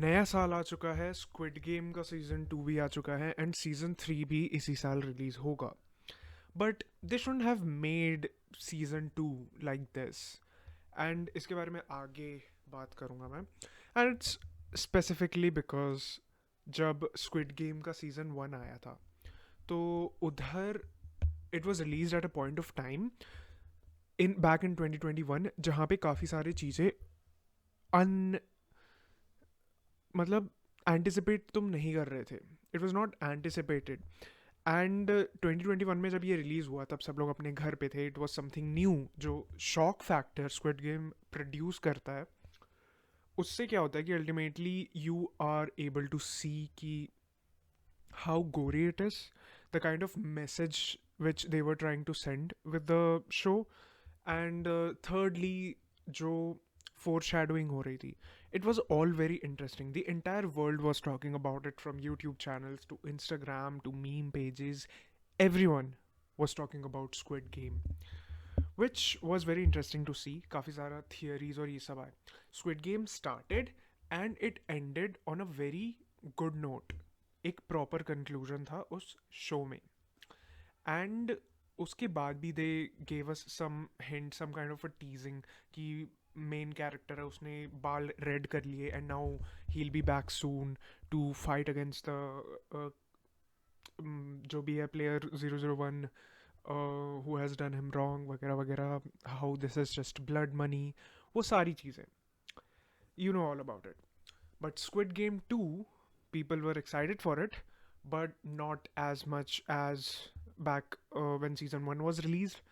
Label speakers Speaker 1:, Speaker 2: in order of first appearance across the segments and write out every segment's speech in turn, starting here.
Speaker 1: नया साल आ चुका है, स्क्विड गेम का सीज़न 2 भी आ चुका है एंड सीज़न 3 भी इसी साल रिलीज़ होगा। But they shouldn't have made season 2 like this. And इसके बारे में आगे बात करूँगा मैं। एंड इट्स स्पेसिफिकली बिकॉज जब स्क्विड गेम का सीज़न 1 आया था तो उधर it was release at a point of time in back in 2021 जहाँ पे काफ़ी सारी चीज़ें अन मतलब एंटिसिपेट तुम नहीं कर रहे थे। It was not anticipated. And 2021 में जब ये रिलीज़ हुआ तब सब लोग अपने घर पे थे। It was something new. जो shock factor squid game produce करता है उससे क्या होता है कि ultimately you are able to see कि how gory it is, the kind of message which they were trying to send with the show. And thirdly, जो foreshadowing हो रही थी, it was all very interesting. The entire world was talking about it, from YouTube channels to Instagram to meme pages. Everyone was talking about Squid Game, which was very interesting to see. काफ़ी सारा theories और ये सब आए. Squid Game started and it ended on a very good note. एक proper conclusion था उस show में. एंड उसके बाद भी they gave us some hint, some kind of a teasing कि मेन कैरेक्टर है, उसने बाल रेड कर लिए and now he will be back soon to fight against the जो भी है player 001 who has done him wrong वगैरह वगैरह, how this is just blood money, वो सारी चीज़ें you know all about it. But Squid Game 2, people were excited for it, but not as much as back when season 1 was released.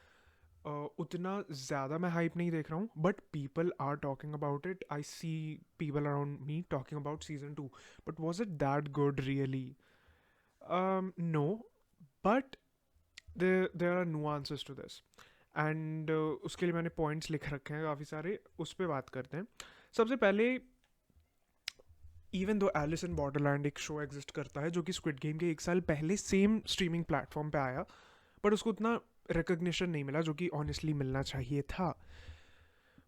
Speaker 1: उतना ज़्यादा मैं hype नहीं देख रहा हूँ, but people are talking about it. I see people around me talking about season 2. But was it that good really? No, but there are nuances to this. And उसके लिए मैंने पॉइंट्स लिख रखे हैं काफ़ी सारे, उस पर बात करते हैं. सबसे पहले, even though Alice in Borderland एक शो एग्जिस्ट करता है जो कि स्क्विड गेम के एक साल पहले सेम स्ट्रीमिंग प्लेटफॉर्म पे आया, बट उसको उतना रिकग्निशन नहीं मिला जो कि ऑनेस्टली मिलना चाहिए था.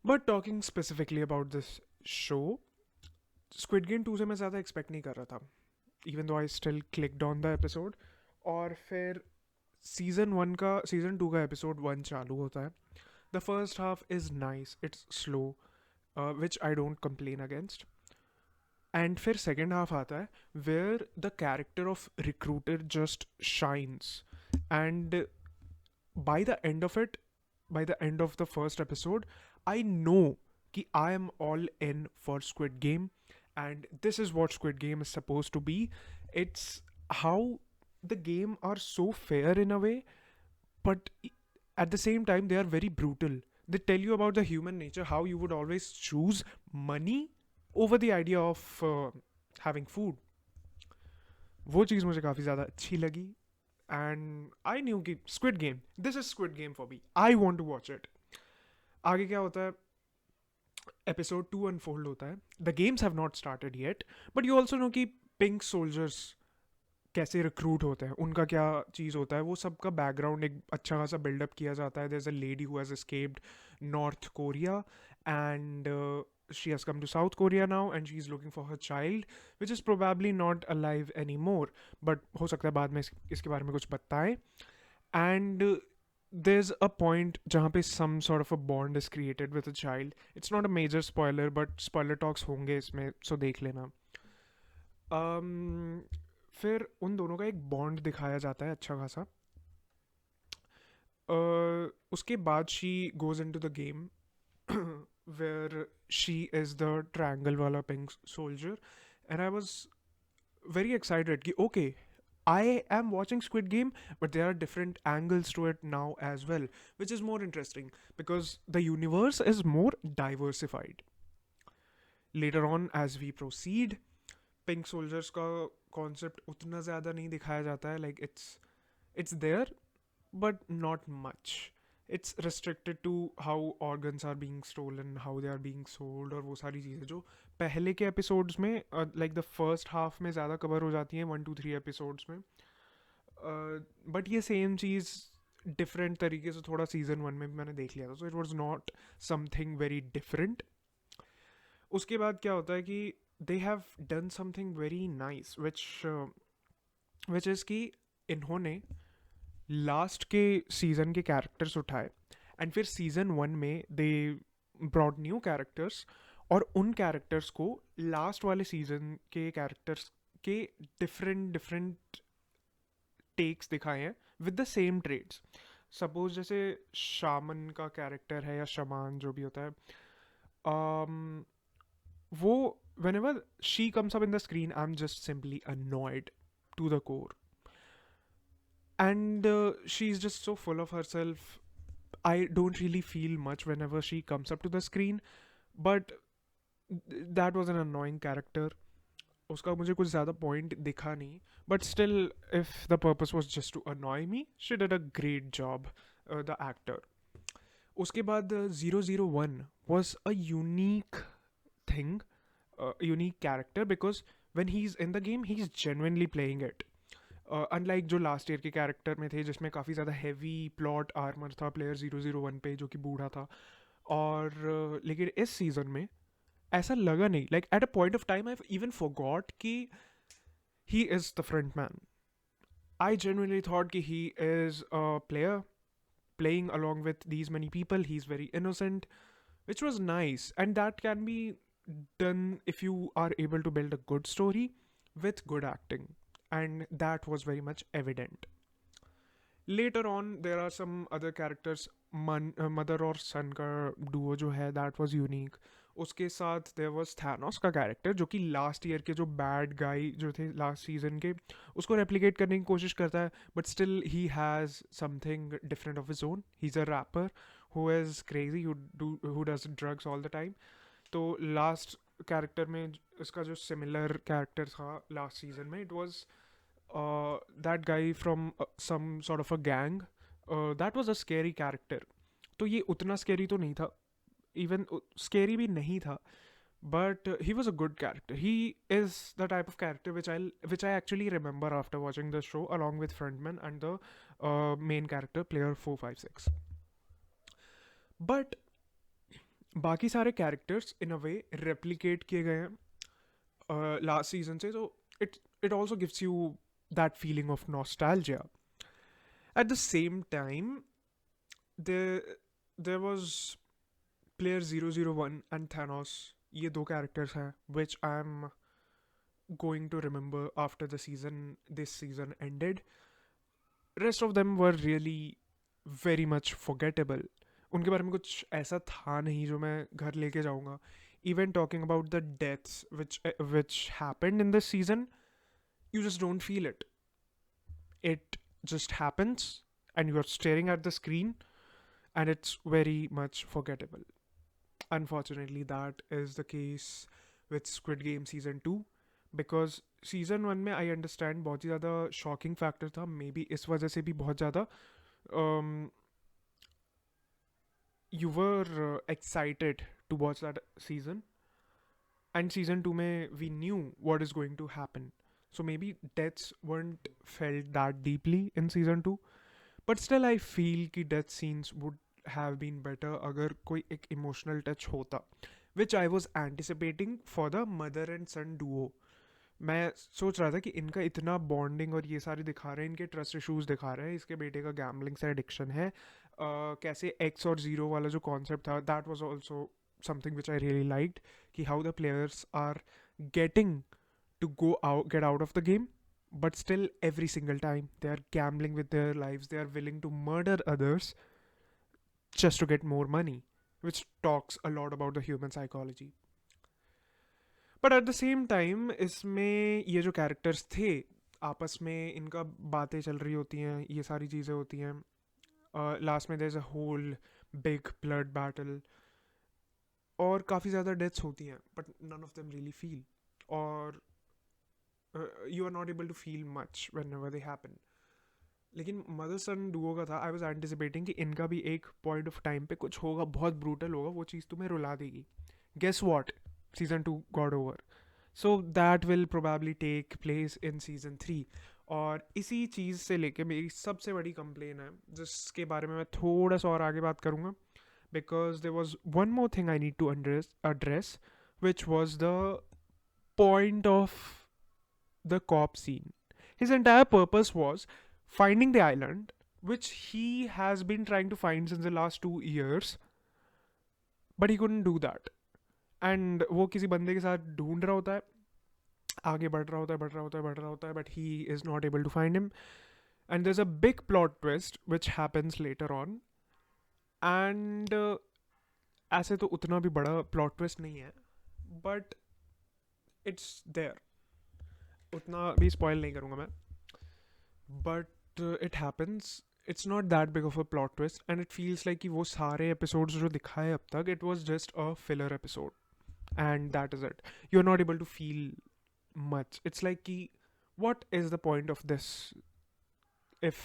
Speaker 1: But talking specifically about this show, squid game 2 से मैं ज़्यादा एक्सपेक्ट नहीं कर रहा था, even though I still clicked on the episode. और फिर सीजन 2 का एपिसोड 1 चालू होता है. The first half is nice, it's slow, which I don't complain against. And फिर सेकेंड हाफ आता है where the character of recruiter just shines. And by the end of it, by the end of the first episode, I know कि I am all in for Squid Game, and this is what Squid Game is supposed to be. It's how the game are so fair in a way, but at the same time they are very brutal. They tell you about the human nature, how you would always choose money over the idea of having food. वो चीज़ मुझे काफ़ी ज़्यादा अच्छी लगी. And I knew कि Squid Game, this is Squid Game for me, I want to watch it. आगे क्या होता है, एपिसोड 2 अनफोल्ड होता है. The games have not started yet, but you also know कि पिंक सोल्जर्स कैसे रिक्रूट होते हैं, उनका क्या चीज़ होता है, वो सबका बैकग्राउंड एक अच्छा खासा बिल्डअप किया जाता है. There is a lady who has escaped North Korea and she has come to South Korea now and she's looking for her child which is probably not alive anymore, but हो सकता है बाद में इसके बारे में कुछ बताएं. And there's a point जहाँ पे some sort of a bond is created with a child. It's not a major spoiler but spoiler talks होंगे इसमें, so देख लेना. फिर उन दोनों का एक बॉन्ड दिखाया जाता है अच्छा खासा. उसके बाद she goes into the game where she is the triangle wala pink soldier, and I was very excited ki okay, I am watching Squid Game, but there are different angles to it now as well, which is more interesting because the universe is more diversified. Later on as we proceed, pink soldiers का concept उतना ज़्यादा नहीं दिखाया जाता है. Like it's there but not much. It's restricted to how organs are being stolen, how they are being sold, और वो सारी चीज़ें जो पहले के एपिसोड्स में लाइक द फर्स्ट हाफ में ज़्यादा कवर हो जाती हैं 1 2 3 एपिसोड्स में. बट ये सेम चीज़ डिफरेंट तरीके से थोड़ा सीजन 1 में भी मैंने देख लिया था, so it was not something very different. उसके बाद क्या होता है कि they have done something very nice, which is कि इन्होंने लास्ट के सीजन के कैरेक्टर्स उठाए एंड फिर सीजन वन में दे ब्रॉड न्यू कैरेक्टर्स, और उन कैरेक्टर्स को लास्ट वाले सीजन के कैरेक्टर्स के डिफरेंट डिफरेंट टेक्स दिखाए हैं with the same traits. Suppose जैसे शामन का कैरेक्टर है या शमान जो भी होता है, वो whenever she comes up in the screen, I'm just simply annoyed to the core. And she's just so full of herself. I don't really feel much whenever she comes up to the screen, but that was an annoying character. उसका मुझे कुछ ज़्यादा point दिखा नहीं, but still if the purpose was just to annoy me, she did a great job the actor. उसके बाद 001 was a unique thing, unique character, because when he's in the game he's genuinely playing it. Unlike जो last year के character में थे जिसमें काफ़ी ज़्यादा heavy plot armour था प्लेयर 001 पे जो कि बूढ़ा था, और लेकिन इस सीज़न में ऐसा लगा नहीं. Like at a point of time I even forgot कि he is the front man. I genuinely thought कि he is a player playing along with these many people. He's very innocent, which was nice, and that can be done if you are able to build a good story with good acting, and that was very much evident. Later on there are some other characters. Mother और सन का Duo जो है that was unique. उसके साथ there was Thanos का character जो कि last year के जो बैड गाय जो थे लास्ट सीजन के, उसको रेप्लिकेट करने की कोशिश करता है, but still he has something different of his own. He is a rapper who is crazy, who does drugs all the time. तो लास्ट कैरेक्टर में इसका जो सिमिलर कैरेक्टर था लास्ट सीजन में, it was that guy from some sort of a gang. That was a scary character. तो ये उतना scary तो नहीं था, इवन स्केरी भी नहीं था, but he was a good character. He is the type of character which I actually remember after watching the show along with Frontman and the main character player 456. But बाकी सारे characters in a way replicate किए गए हैं last season से, so it also gives you that feeling of nostalgia. At the same time, there was player 001 and Thanos. ये दो characters हैं which I'm going to remember after this season ended. Rest of them were really very much forgettable. उनके बारे में कुछ ऐसा था नहीं जो मैं घर लेके जाऊँगा. Even talking about the deaths which happened in this season, you just don't feel it. It just happens and you're staring at the screen and it's very much forgettable. Unfortunately, that is the case with Squid Game Season 2, because Season 1 में I understand बहुत ही ज़्यादा shocking factor था, maybe इस वजह से भी बहुत ज़्यादा you were excited to watch that season, and Season 2 में we knew what is going to happen, so maybe deaths weren't felt that deeply in Season 2, but still I feel कि death scenes would have been better अगर कोई एक emotional touch होता, which I was anticipating for the mother and son duo. मैं सोच रहा था कि इनका इतना बॉन्डिंग और ये सारे दिखा रहे हैं, इनके ट्रस्ट इशूज़ दिखा रहे हैं, इसके बेटे का गैम्बलिंग से एडिक्शन है, कैसे एक्स और ज़ीरो वाला जो कॉन्सेप्ट था, that was also something which I really liked, कि how the players are getting to get out of the game, but still every single time they are gambling with their lives, they are willing to murder others just to get more money, which talks a lot about the human psychology. But at the same time इसमें ये जो characters थे आपस में इनका बातें चल रही होती हैं, ये सारी चीज़ें होती हैं, लास्ट में there's a whole big blood battle और काफ़ी ज़्यादा डेथ्स होती हैं, but none of them really feel, और you are not able to feel much whenever they happen. लेकिन मदर सन डुओ का था, आई वॉज एंटिसिपेटिंग कि इनका भी एक पॉइंट ऑफ टाइम पे कुछ होगा, बहुत ब्रूटल होगा, वो चीज़ तुम्हें रुला देगी. Guess what, season 2 got over, so that will probably take place in season 3. और इसी चीज़ से लेके मेरी सबसे बड़ी कंप्लेन है, जिसके बारे में मैं थोड़ा सा और आगे बात करूँगा, because there was one more thing I need to address, which was the point of the cop scene. His entire purpose was finding the island, which he has been trying to find since the last 2 years, but he couldn't do that. And वो किसी बंदे के साथ ढूंढ रहा होता है, आगे बढ़ रहा होता है, बढ़ रहा होता है, बढ़ रहा होता है, but he is not able to find him. And there's a big plot twist which happens later on. And ऐसे तो उतना भी बड़ा plot twist नहीं है, but it's there. उतना भी spoil नहीं करूँगा मैं. But it happens. It's not that big of a plot twist, and it feels like कि वो सारे episodes जो दिखाए अब तक, it was just a filler episode, and that is it. You're not able to feel much. It's like कि what is the point of this if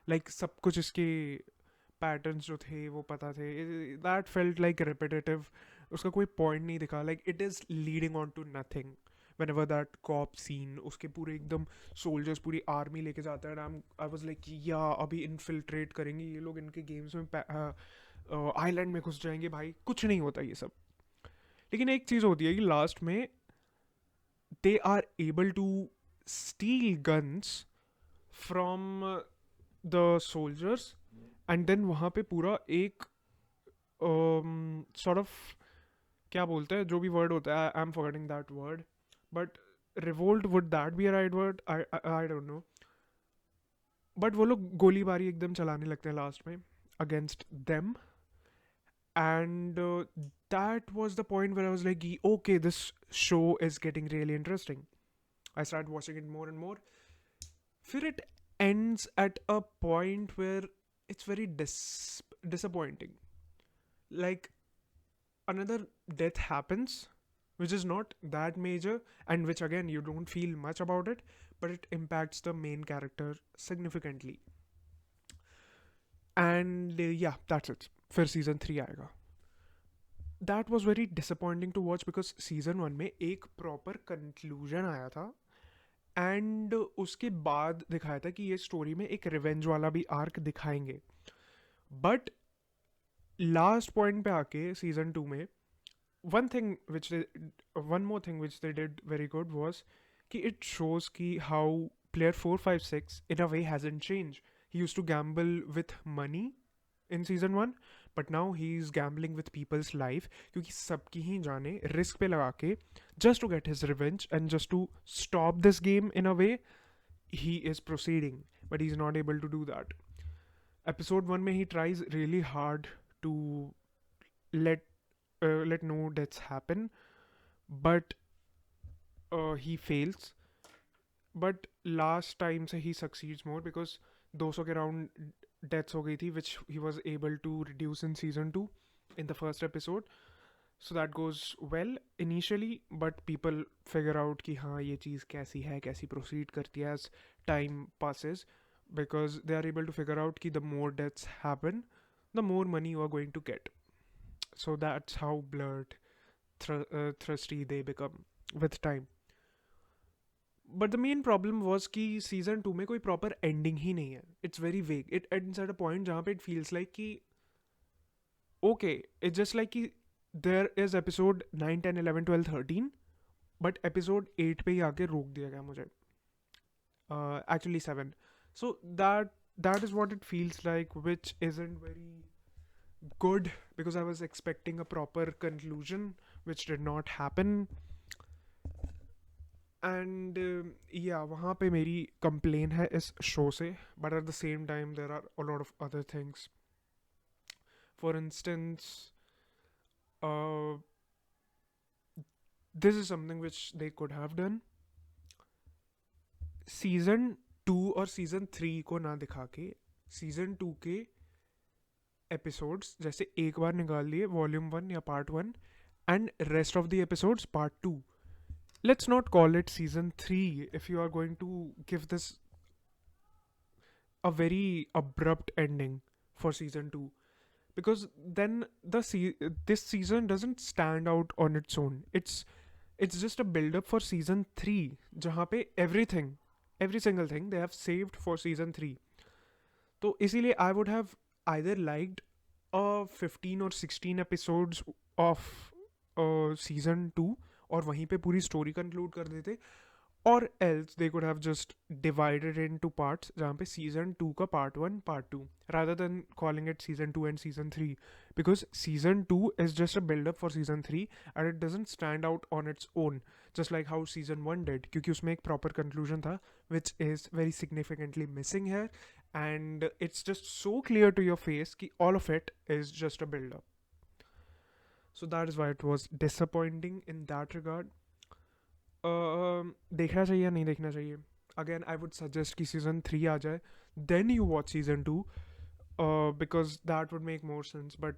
Speaker 1: like सब कुछ इसके patterns जो थे वो पता थे. That felt like repetitive. उसका कोई point नहीं दिखा. Like it is leading on to nothing. Whenever that cop scene, उसके पूरे एकदम soldiers पूरी army लेके जाता है, and I was like yeah अभी infiltrate करेंगे ये लोग इनके games में, island में घुस जाएंगे भाई. कुछ नहीं होता ये सब. लेकिन एक चीज़ होती है कि लास्ट में they are able to steal guns from the soldiers, and then वहाँ पे पूरा एक sort of क्या बोलते हैं जो भी word होता है, I'm forgetting that word, but revolt, would that be a right word? I don't know. But वो लोग गोलीबारी एकदम चलाने लगते हैं लास्ट में against them, and that was the point where I was like okay, this show is getting really interesting. I started watching it more and more. फिर it ends at a point where it's very disappointing. Like another death happens which is not that major, and which again you don't feel much about it, but it impacts the main character significantly. And yeah, that's it. फिर season 3 आएगा. That was very disappointing to watch because season 1 में एक proper conclusion आया था, and उसके बाद दिखाया था कि ये story में एक revenge वाला भी arc दिखाएंगे. But last point पे आके season 2 में one more thing which they did very good was कि it shows कि how player 456 in a way hasn't changed. He used to gamble with money in season 1, but now he's gambling with people's life क्योंकि सबकी ही जाने risk पे लगा के just to get his revenge and just to stop this game in a way, he is proceeding, but he's not able to do that. Episode 1 में he tries really hard to let no deaths happen, but he fails. But last time से he succeeds more because 200 के round deaths हो गई थी, which he was able to reduce in season 2 in the first episode. So that goes well initially, but people figure out कि हाँ ये चीज़ कैसी है, कैसी proceed करती है as time passes, because they are able to figure out कि the more deaths happen, the more money you are going to get. So that's how blurred, thirsty they become with time. But the main problem was कि season 2 में कोई proper ending ही नहीं है. It's very vague. It ends at a point जहाँ पे it feels like कि okay, it's just like कि there is episode 9, 10, 11, 12, 13, but episode 8 पे ही आके रोक दिया गया मुझे. Actually 7. So that is what it feels like, which isn't very good because I was expecting a proper conclusion, which did not happen. And yeah, वहाँ पे मेरी complaint है इस show से, but at the same time there are a lot of other things. For instance, this is something which they could have done. Season 2 और season 3 को ना दिखा के season 2 के episodes जैसे एक बार निकाल दिए volume 1 या part 1 and rest of the episodes part 2. Let's not call it season 3 if you are going to give this a very abrupt ending for season 2, because then this season doesn't stand out on its own. It's just a build up for season 3 जहाँ पे every single thing they have saved for season 3. तो इसीलिए I would have either liked 15 or 16 episodes of season 2 और वहीं पे पूरी story conclude कर देते, और else they could have just divided in two parts जहाँ पे सीजन 2 का part 1 part 2, rather than calling it season 2 and season 3, because season 2 is just a build up for season 3 and it doesn't stand out on its own, just like how season 1 did, क्योंकि उसमें एक proper conclusion था which is very significantly missing here, and it's just so clear to your face कि all of it is just a build up. So that is why it was disappointing in that regard. देखना चाहिए या नहीं देखना चाहिए? Again I would suggest कि season 3 आ जाए, then you watch season 2, because that would make more sense, but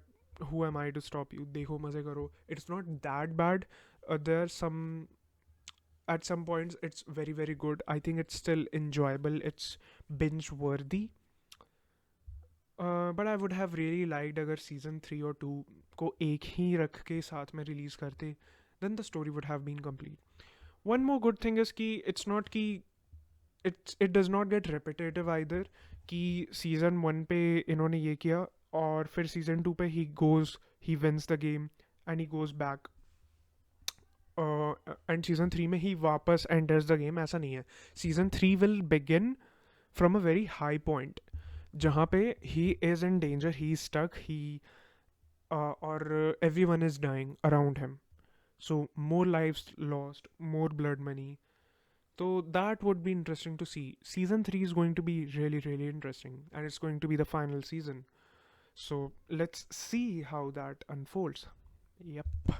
Speaker 1: who am I to stop you? देखो, मज़े करो, it's not that bad. There some at some points it's very very good. I think it's still enjoyable, it's binge worthy. But I would have really liked अगर season 3 और 2 को एक ही रख के साथ में रिलीज़ करते, then the story would have been complete. One more good thing is कि it's not कि it does not get repetitive either, कि season 1 पे इन्होंने ये किया और फिर season 2 पे he wins the game and he goes back, and season 3 में ही वापस enters the game. ऐसा नहीं है. Season 3 will begin from a very high point जहाँ पे he is in danger, he is stuck, or everyone is dying around him. So more lives lost, more blood money. So that would be interesting to see. Season 3 is going to be really really interesting, and it's going to be the final season. So let's see how that unfolds. Yep.